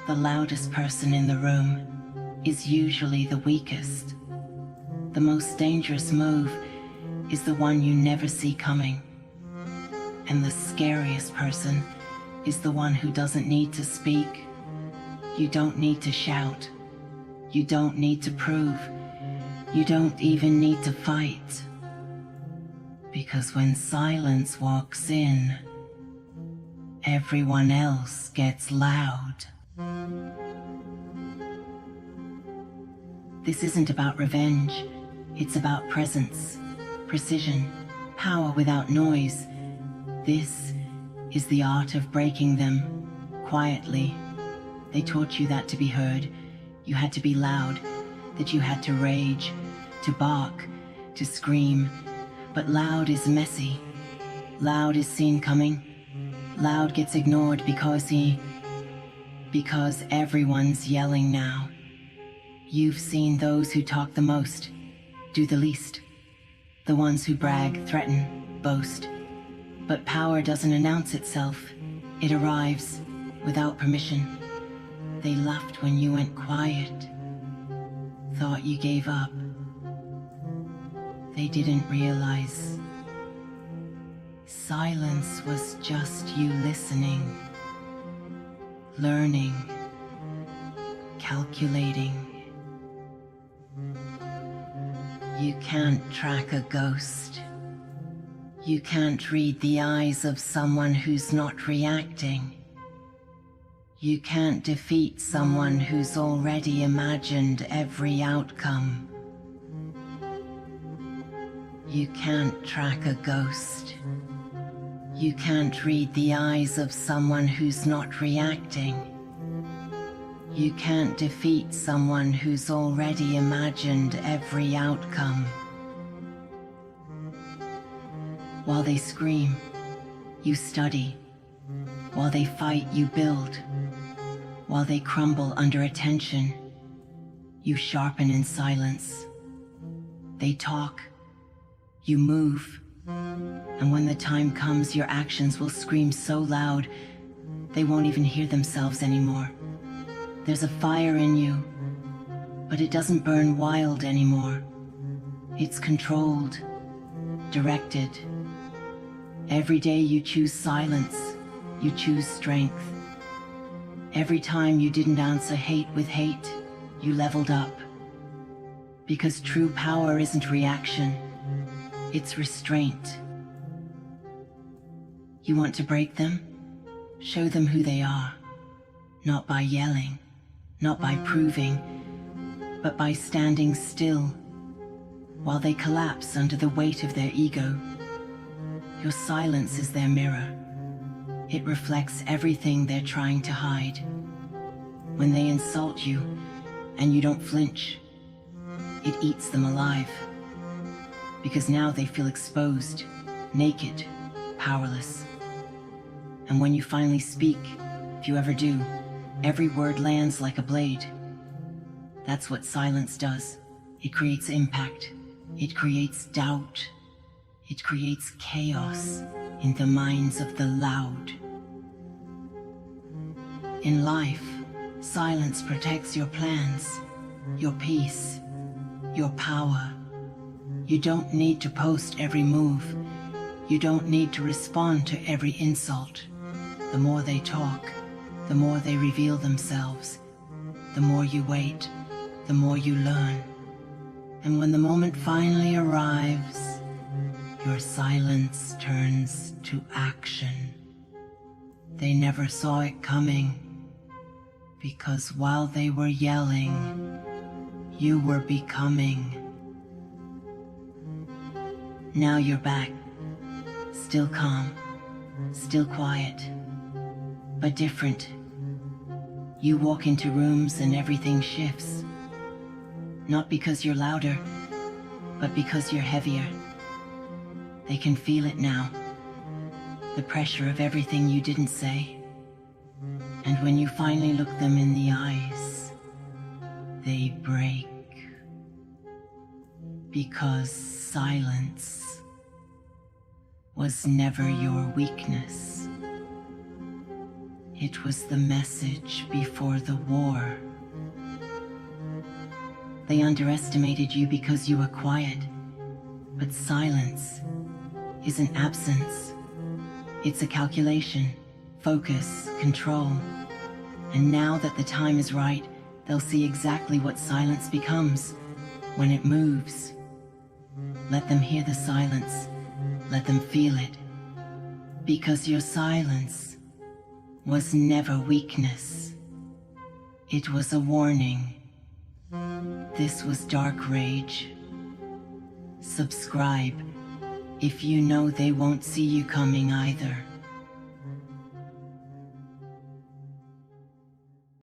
The loudest person in the room is usually the weakest. The most dangerous move is the one you never see coming. And the scariest person is the one who doesn't need to speak. You don't need to shout. You don't need to prove. You don't even need to fight. Because when silence walks in, everyone else gets loud. This isn't about revenge. It's about presence, precision, power without noise. This is the art of breaking them quietly. They taught you that to be heard, you had to be loud, that you had to rage, to bark, to scream. But loud is messy. Loud is seen coming. Loud gets ignored because everyone's yelling now. You've seen those who talk the most, do the least. The ones who brag, threaten, boast. But power doesn't announce itself. It arrives without permission. They laughed when you went quiet. Thought you gave up. They didn't realize silence was just you listening, learning, calculating. You can't track a ghost. You can't read the eyes of someone who's not reacting. You can't defeat someone who's already imagined every outcome. You can't track a ghost. You can't read the eyes of someone who's not reacting. You can't defeat someone who's already imagined every outcome. While they scream, you study. While they fight, you build. While they crumble under attention, you sharpen in silence. They talk, you move. And when the time comes, your actions will scream so loud, they won't even hear themselves anymore. There's a fire in you, but it doesn't burn wild anymore. It's controlled, directed. Every day you choose silence, you choose strength. Every time you didn't answer hate with hate, you leveled up. Because true power isn't reaction, it's restraint. You want to break them? Show them who they are. Not by yelling, not by proving, but by standing still while they collapse under the weight of their ego. Your silence is their mirror. It reflects everything they're trying to hide. When they insult you and you don't flinch, it eats them alive. Because now they feel exposed, naked, powerless. And when you finally speak, if you ever do, every word lands like a blade. That's what silence does. It creates impact. It creates doubt. It creates chaos in the minds of the loud. In life, silence protects your plans, your peace, your power. You don't need to post every move. You don't need to respond to every insult. The more they talk, the more they reveal themselves. The more you wait, the more you learn. And when the moment finally arrives, your silence turns to action. They never saw it coming, because while they were yelling, you were becoming. Now you're back, still calm, still quiet, but different. You walk into rooms and everything shifts. Not because you're louder, but because you're heavier. They can feel it now, the pressure of everything you didn't say. And when you finally look them in the eyes, they break. Because silence was never your weakness. It was the message before the war. They underestimated you because you were quiet. But silence isn't absence. It's a calculation, focus, control. And now that the time is right, they'll see exactly what silence becomes when it moves. Let them hear the silence. Let them feel it. Because your silence was never weakness. It was a warning. This was Dark Rage. Subscribe if you know they won't see you coming either.